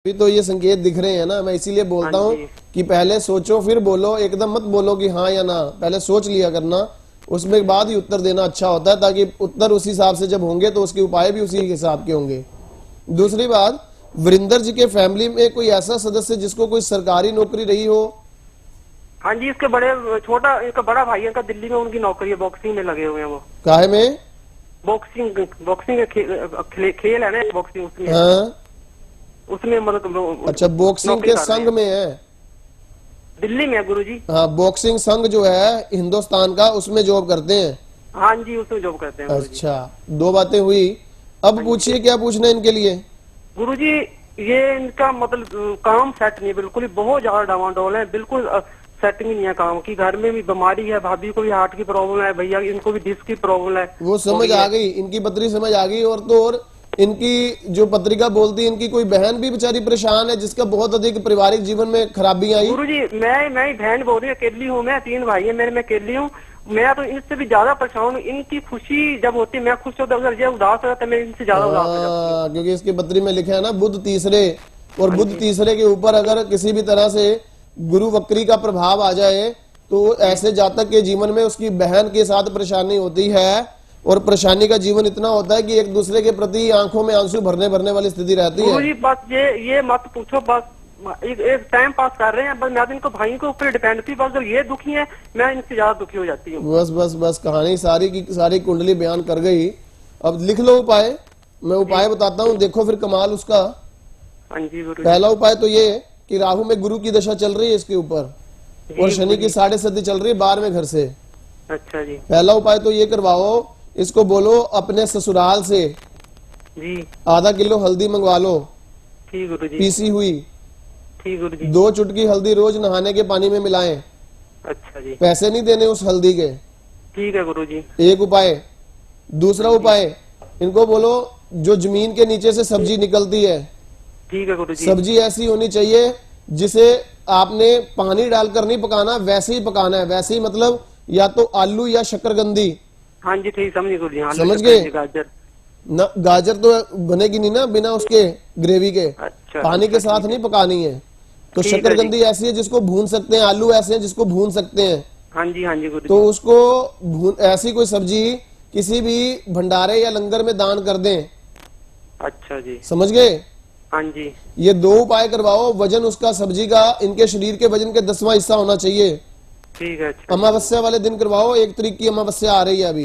अभी तो ये संकेत दिख रहे हैं ना, मैं इसीलिए बोलता हूँ कि पहले सोचो फिर बोलो, एकदम मत बोलो कि हाँ या ना, पहले सोच लिया करना, उसमें बाद ही उत्तर देना अच्छा होता है, ताकि उत्तर उस हिसाब से जब होंगे तो उसके उपाय भी उसी हिसाब के होंगे। दूसरी बात, वरिंदर जी के फैमिली में कोई ऐसा सदस्य जिसको कोई सरकारी नौकरी रही हो? हाँ जी, इसके छोटा इनका बड़ा भाई है, दिल्ली में उनकी नौकरी है, बॉक्सिंग में लगे हुए हैं वो। काहे में? बॉक्सिंग खेल है ना, बॉक्सिंग उसमें। हाँ, उसमें मतलब अच्छा, बॉक्सिंग के संघ में है? दिल्ली में है गुरुजी। हाँ, बॉक्सिंग संघ जो है हिंदुस्तान का, उसमें जॉब करते हैं। हाँ जी, उसमें जॉब करते हैं। अच्छा, दो बातें हुई, अब पूछिए क्या पूछना है इनके लिए। गुरुजी, ये इनका मतलब काम सेट नहीं है बिल्कुल ही, बहुत ज्यादा डावाडोल है, बिल्कुल सेटिंग नहीं है काम की। घर में भी बीमारी है, भाभी को भी हार्ट की प्रॉब्लम है, भैया इनको भी डिस्क की प्रॉब्लम है। वो समझ आ गई, इनकी पत्री समझ आ गई। और तो और इनकी जो पत्रिका बोलती है, इनकी कोई बहन भी बेचारी परेशान है, जिसका बहुत अधिक पारिवारिक जीवन में खराबी आई। गुरुजी, मैं ही बहन बोल रही हूँ, अकेली हूँ मैं, 3 भाई है मेरे, मैं अकेली हूँ। मैं तो इनसे भी ज्यादा परेशान हूँ। इनकी खुशी जब होती है मैं खुश होता हूँ, अगर ये उदास होता है मैं इनसे ज्यादा उदास हो जाती हूँ। क्योंकि इसकी पत्री में लिखा है ना, बुध तीसरे, और बुध तीसरे के ऊपर अगर किसी भी तरह से गुरु वक्री का प्रभाव आ जाए तो ऐसे जातक के जीवन में उसकी बहन के साथ परेशानी होती है, और परेशानी का जीवन इतना होता है कि एक दूसरे के प्रति आंखों में आंसू भरने वाली स्थिति रहती है। गुरुजी, बस ये मत पूछो, बस एक टाइम पास कर रहे हैं, बस मैं तो इनको भाई के ऊपर डिपेंड थी, बस जब ये दुखी है मैं इनसे ज्यादा दुखी हो जाती हूँ। बस बस बस कहानी सारी की सारी कुंडली बयान कर गई। अब लिख लो उपाय, मैं उपाय बताता हूँ, देखो फिर कमाल उसका। हाँ जी गुरुजी। पहला उपाय तो ये कि राहु में गुरु की दशा चल रही है इसके ऊपर, और शनि की 7.5 चल रही है 12वें घर से। अच्छा जी। पहला उपाय तो ये करवाओ, इसको बोलो अपने ससुराल से जी आधा किलो हल्दी मंगवा लो, ठीक गुरुजी, पीसी हुई। ठीक गुरुजी। 2 चुटकी हल्दी रोज नहाने के पानी में मिलाएं। अच्छा जी, पैसे नहीं देने उस हल्दी के। ठीक है गुरुजी। एक उपाय। दूसरा उपाय, इनको बोलो जो जमीन के नीचे से सब्जी निकलती है, ठीक है गुरुजी। सब्जी ऐसी होनी चाहिए जिसे आपने पानी डालकर नहीं पकाना, वैसे ही पकाना है। वैसे ही मतलब या तो आलू या शकरकंदी। हाँ जी, ठीक समझ गुरुजी। हाँ, समझ गए? गाजर ना, गाजर तो बनेगी नहीं ना बिना उसके ग्रेवी के। अच्छा, पानी के साथ नहीं पकानी है। तो ठीक है शकरकंदी ऐसी है जिसको भून सकते हैं, आलू ऐसे हैं जिसको भून सकते हैं। हाँ जी गुरुजी। तो उसको ऐसी कोई सब्जी किसी भी भंडारे या लंगर में दान कर दें। अच्छा जी, समझ गए? हाँ जी, ये 2 उपाय करवाओ। वजन उसका सब्जी का इनके शरीर के वजन के 10वां हिस्सा होना चाहिए। ठीक है। अच्छा, अमावस्या वाले दिन करवाओ, 1 तारीख की अमावस्या आ रही है अभी।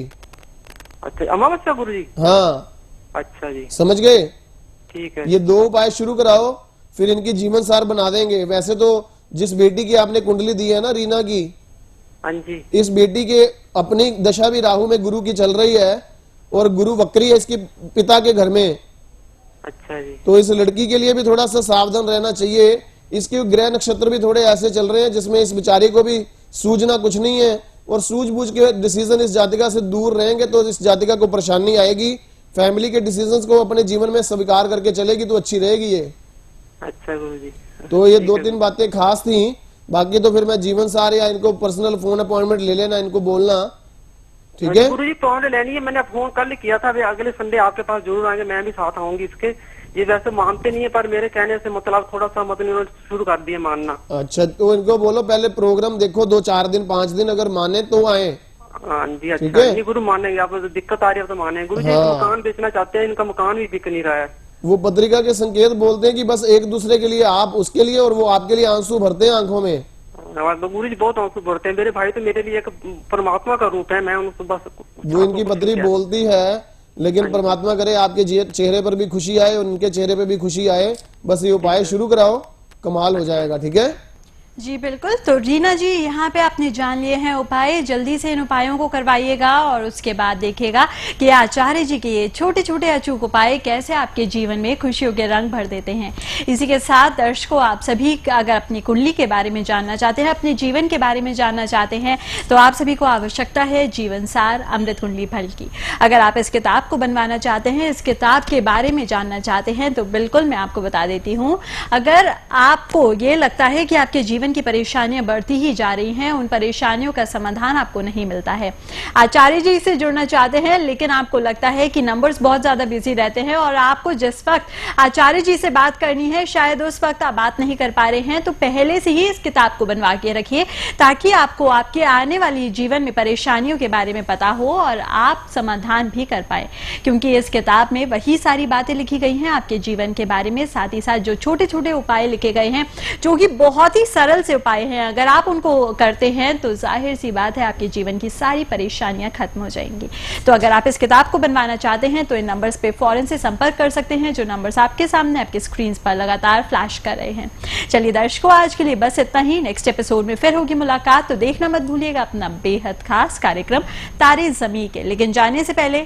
अच्छा अमावस्या गुरुजी। हाँ, अच्छा जी, समझ गए? ठीक है। ये 2 उपाय शुरू कराओ, फिर इनकी जीवन सार बना देंगे। वैसे तो जिस बेटी की आपने कुंडली दी है ना, रीना की, हाँ जी, इस बेटी के अपनी दशा भी राहु में गुरु की चल रही है, और गुरु वक्री है इसके पिता के घर में। अच्छा जी, तो इस लड़की के लिए भी थोड़ा सा सावधान रहना चाहिए। इसके ग्रह नक्षत्र भी थोड़े ऐसे चल रहे हैं जिसमें इस बेचारी को भी सूझना कुछ नहीं है, और सूझबूझ के डिसीजन इस जातिका से दूर रहेंगे तो इस जातिका को परेशानी आएगी। फैमिली के डिसीजंस को अपने जीवन में स्वीकार करके चलेगी तो अच्छी रहेगी ये। अच्छा गुरुजी। तो ये 2-3 बातें खास थी। बाकी तो फिर मैं जीवन सार या इनको पर्सनल फोन अपॉइंटमेंट ले लेना, इनको बोलना, ठीक है? गुरुजी फोन लेनी है, मैंने फोन कल किया था, अगले संडे आपके पास जरूर आएंगे, मैं भी साथ आऊंगी इसके। ये वैसे मानते नहीं है, पर मेरे कहने से मतलब थोड़ा सा मतलब शुरू कर दिए मानना। अच्छा, तो इनको बोलो पहले प्रोग्राम देखो 2-4 दिन 5 दिन, अगर माने तो आए। हाँ जी, अच्छा नहीं गुरु मानेंगे, आप दिक्कत आ रही है तो मानेंगे। गुरु जी मकान बेचना चाहते हैं, इनका मकान भी बिक नहीं रहा है। वो पत्रिका के संकेत बोलते हैं कि बस एक दूसरे के लिए, आप उसके लिए और वो आपके लिए आंसू भरते हैं आंखों में। तो गुरु जी बहुत आंसू भरते हैं, मेरे भाई तो मेरे लिए एक परमात्मा का रूप है, मैं उनको बस जो इनकी पत्री बोलती है। लेकिन परमात्मा करे आपके चेहरे पर भी खुशी आए और उनके चेहरे पर भी खुशी आए। बस ये उपाय शुरू कराओ, कमाल हो जाएगा, ठीक है? जी बिल्कुल। तो रीना जी, यहाँ पे आपने जान लिए हैं उपाय, जल्दी से इन उपायों को करवाइएगा और उसके बाद देखिएगा कि आचार्य जी के ये छोटे छोटे अचूक उपाय कैसे आपके जीवन में खुशियों के रंग भर देते हैं। इसी के साथ दर्शकों, आप सभी अगर अपनी कुंडली के बारे में जानना चाहते हैं, अपने जीवन के बारे में जानना चाहते हैं, तो आप सभी को आवश्यकता है जीवन सार अमृत कुंडली फल की। अगर आप इस किताब को बनवाना चाहते हैं, इस किताब के बारे में जानना चाहते हैं, तो बिल्कुल मैं आपको बता देती हूँ। अगर आपको ये लगता है कि आपके जीवन जीवन की परेशानियां बढ़ती ही जा रही हैं, उन परेशानियों का समाधान आपको नहीं मिलता है। आचार्य जी से जुड़ना चाहते हैं लेकिन आपको लगता है कि नंबर्स बहुत ज्यादा बिजी रहते हैं और आपको जिस वक्त आचार्य जी से बात करनी है शायद उस वक्त आप बात नहीं कर पा रहे हैं, तो पहले से ही इस किताब को बनवा के रखिए ताकि आपको आपके आने वाली जीवन में परेशानियों के बारे में पता हो और आप समाधान भी कर पाए, क्योंकि इस किताब में वही सारी बातें लिखी गई हैं आपके जीवन के बारे में। साथ ही साथ जो छोटे छोटे उपाय लिखे गए हैं जो कि बहुत ही सरल से उपाय हैं, अगर आप उनको करते हैं तो जाहिर सी बात है आपके जीवन की सारी परेशानियां खत्म हो जाएंगी। तो अगर आप इस किताब को बनवाना चाहते हैं तो इन नंबर्स पे फौरन से संपर्क कर सकते हैं, जो नंबर्स आपके सामने आपके स्क्रीन पर लगातार फ्लैश कर रहे हैं। चलिए दर्शकों, आज के लिए बस इतना ही। नेक्स्ट एपिसोड में फिर होगी मुलाकात, तो देखना मत भूलिएगा अपना बेहद खास कार्यक्रम तारे ज़मीं के। लेकिन जाने से पहले